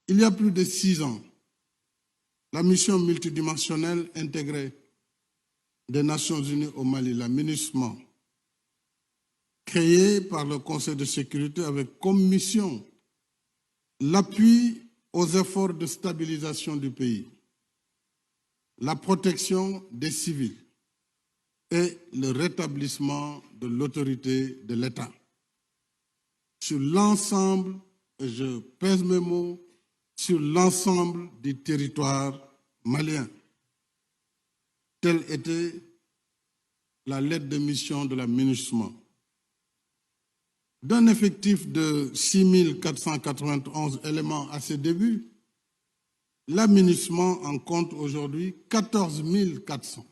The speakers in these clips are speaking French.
Il y a plus de 6 ans, la mission multidimensionnelle intégrée des Nations Unies au Mali, la MINUSMA, créée par le Conseil de sécurité avec comme mission l'appui aux efforts de stabilisation du pays, la protection des civils et le rétablissement de l'autorité de l'État sur l'ensemble, et je pèse mes mots, sur l'ensemble du territoire malien. Telle était la lettre de mission de la MINUSMA. D'un effectif de 6 491 éléments à ses débuts, la MINUSMA en compte aujourd'hui 14 400.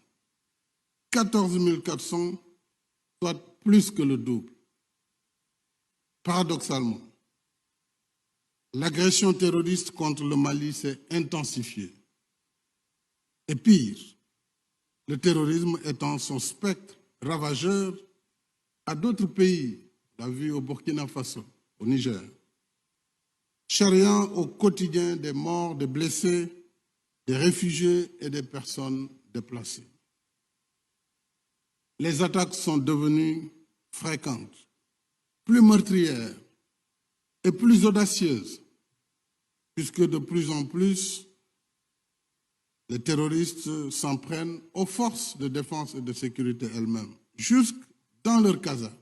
14 400, soit plus que le double. Paradoxalement, l'agression terroriste contre le Mali s'est intensifiée. Et pire, le terrorisme étend son spectre ravageur à d'autres pays, on l'a vu au Burkina Faso, au Niger, charriant au quotidien des morts, des blessés, des réfugiés et des personnes déplacées. Les attaques sont devenues fréquentes, plus meurtrières et plus audacieuses, puisque de plus en plus, les terroristes s'en prennent aux forces de défense et de sécurité elles-mêmes, jusque dans leur casernes.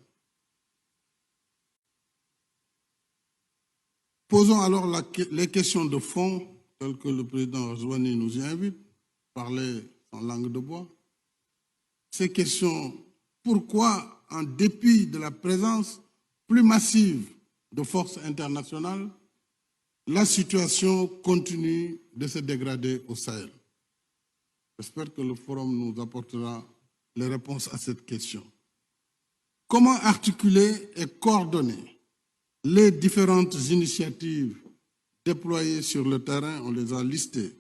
Posons alors les questions de fond, telles que le président Rouhani nous y invite, parler en langue de bois. Ces questions, pourquoi, en dépit de la présence plus massive de forces internationales, la situation continue de se dégrader au Sahel? J'espère que le forum nous apportera les réponses à cette question. Comment articuler et coordonner les différentes initiatives déployées sur le terrain, on les a listées,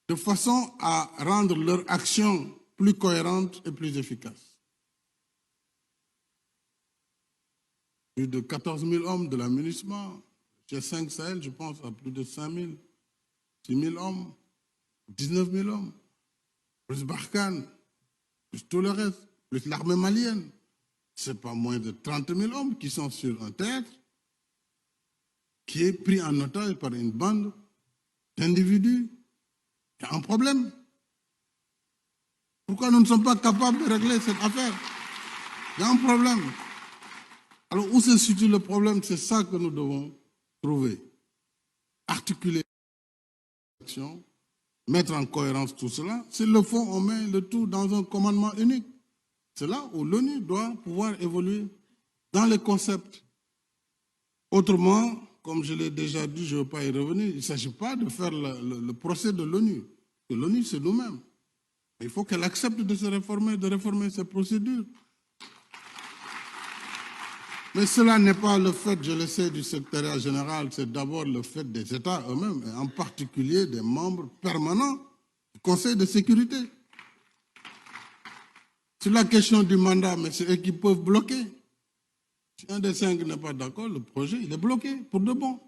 de façon à rendre leur action plus cohérente et plus efficace? Plus de 14 000 hommes de la MINUSMA, G5 Sahel, je pense, à plus de 5 000, 6 000 hommes, 19 000 hommes, plus Barkhane, plus tout le reste, plus l'armée malienne. Ce n'est pas moins de 30 000 hommes qui sont sur un théâtre qui est pris en otage par une bande d'individus. Il y a un problème. Pourquoi nous ne sommes pas capables de régler cette affaire? Il y a un problème. Alors, où se situe le problème? C'est ça que nous devons trouver. Articuler l'action, mettre en cohérence tout cela. S'il le faut, on met le tout dans un commandement unique. C'est là où l'ONU doit pouvoir évoluer dans les concepts. Autrement, comme je l'ai déjà dit, je ne veux pas y revenir, il ne s'agit pas de faire le procès de l'ONU. L'ONU, c'est nous-mêmes. Il faut qu'elle accepte de se réformer, de réformer ses procédures. Mais cela n'est pas le fait, je le sais, du secrétariat général, c'est d'abord le fait des États eux-mêmes, et en particulier des membres permanents du Conseil de sécurité. Sur la question du mandat, mais c'est eux qui peuvent bloquer. Si un des 5 n'est pas d'accord, le projet, il est bloqué pour de bon.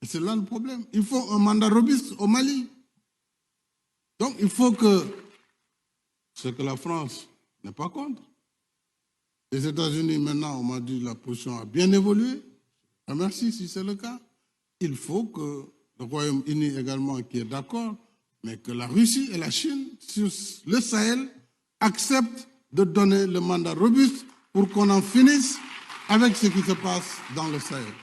Et c'est là le problème. Il faut un mandat robuste au Mali. Donc il faut que, ce que la France n'est pas contre. Les États-Unis, maintenant, on m'a dit que la position a bien évolué. Merci si c'est le cas. Il faut que le Royaume-Uni également, qui est d'accord, mais que la Russie et la Chine, sur le Sahel, acceptent de donner le mandat robuste pour qu'on en finisse avec ce qui se passe dans le Sahel.